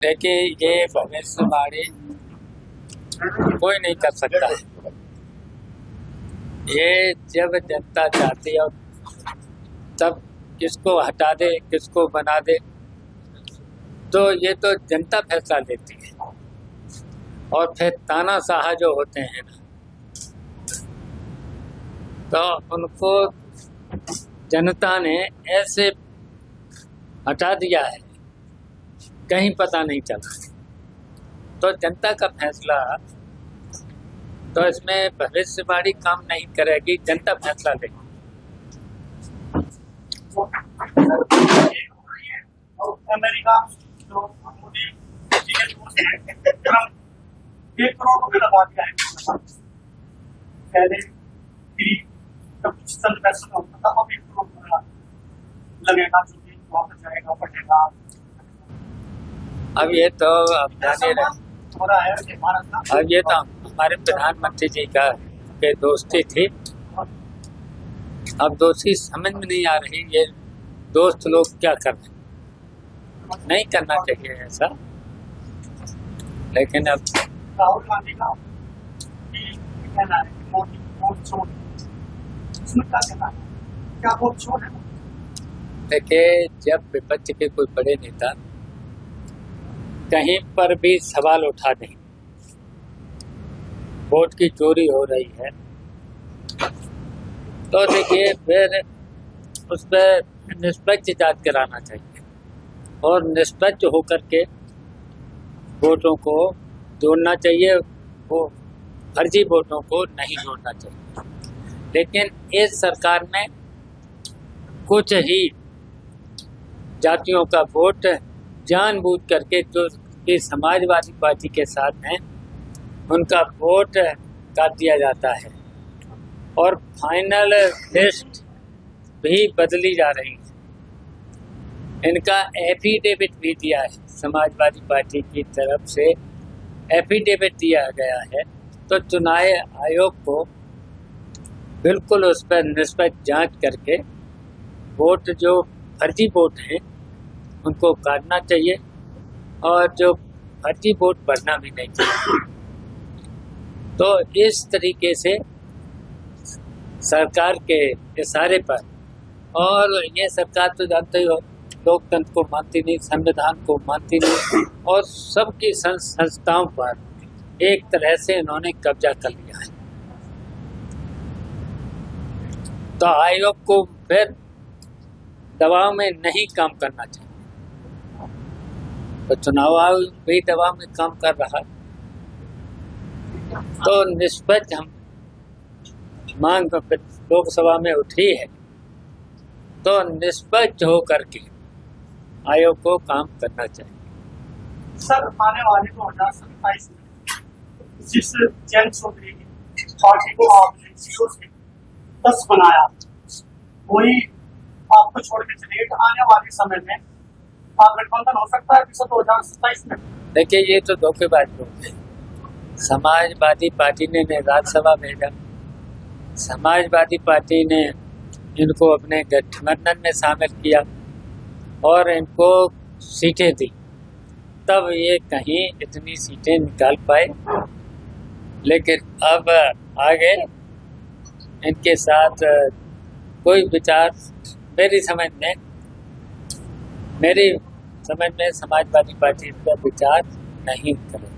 देखिए, ये भविष्यवाणी कोई नहीं कर सकता है। ये जब जनता चाहती है तब किसको हटा दे किसको बना दे, तो ये तो जनता फैसला लेती है। और फिर तानाशाह जो होते हैं ना, तो उनको जनता ने ऐसे हटा दिया है, कहीं पता नहीं चला। तो जनता का फैसला, तो इसमें भविष्यवाणी काम नहीं करेगी, जनता फैसला लेगी। अमेरिका जो मोदी ट्रम्प 1 करोड़ रुपए लगा दिया है पहले फ्री, जब कुछ चंद पैसे में होता था, अब 1 करोड़ रुपए लगेगा, जो कि वापस जाएगा बढ़ेगा। अब ये तो अब जाने रहे, हो रहा है कि भारत का, अब ये तो हमारे प्रधानमंत्री जी का के दोस्ती थी। अब दोस्ती समझ में नहीं आ रही, ये दोस्त लोग क्या कर रहे हैं। नहीं करना चाहिए ऐसा, लेकिन अब राहुल गांधी का कहना है कि मोदी वोट छोड़, इसमें क्या कहना है, क्या वोट छोड़ है? देखिए, जब विपक्ष के कोई बड़े नेता कहीं पर भी सवाल उठा दें, वोट की चोरी हो रही है, तो देखिए फिर उस पर निष्पक्ष जांच कराना चाहिए और निष्पक्ष होकर के वोटों को जोड़ना चाहिए, वो फर्जी वोटों को नहीं जोड़ना चाहिए। लेकिन इस सरकार में कुछ ही जातियों का वोट जानबूझ करके, जो कि समाजवादी पार्टी के साथ हैं, उनका वोट काट दिया जाता है और फाइनल लिस्ट भी बदली जा रही है। इनका एफिडेविट भी दिया है, समाजवादी पार्टी की तरफ से एफिडेविट दिया गया है। तो चुनाव आयोग को बिल्कुल उस पर निष्पक्ष जांच करके वोट, जो फर्जी वोट हैं, उनको काटना चाहिए और जो फर्जी वोट बढ़ना भी नहीं चाहिए। तो इस तरीके से सरकार के इशारे पर, और ये सरकार तो जानते ही हो, लोकतंत्र को मानती नहीं, संविधान को मानती नहीं, और सबकी संस्थाओं पर एक तरह से इन्होंने कब्जा कर लिया है। तो आयोग को फिर दबाव में नहीं काम करना चाहिए। तो चुनाव आयोग भी दबाव में काम कर रहा है, तो निष्पक्ष हम मांग लोकसभा में उठी है, तो निष्पक्ष होकर के आयोग को काम करना चाहिए। सर, आने वाले 2027 में जिस जैन चौधरी की पार्टी को आपने 0 से 10 बनाया, वही आपको छोड़ के चलिए, आने वाले समय में आप गठबंधन हो सकता है 2027 में? देखिए, ये तो धोखेबाज लोग हैं। समाजवादी पार्टी ने राज्यसभा भेजा, समाजवादी पार्टी ने इनको अपने गठबंधन में शामिल किया और इनको सीटें दी, तब ये कहीं इतनी सीटें निकाल पाए। लेकिन अब आगे इनके साथ कोई विचार मेरी समझ में समाजवादी पार्टी का विचार नहीं करे।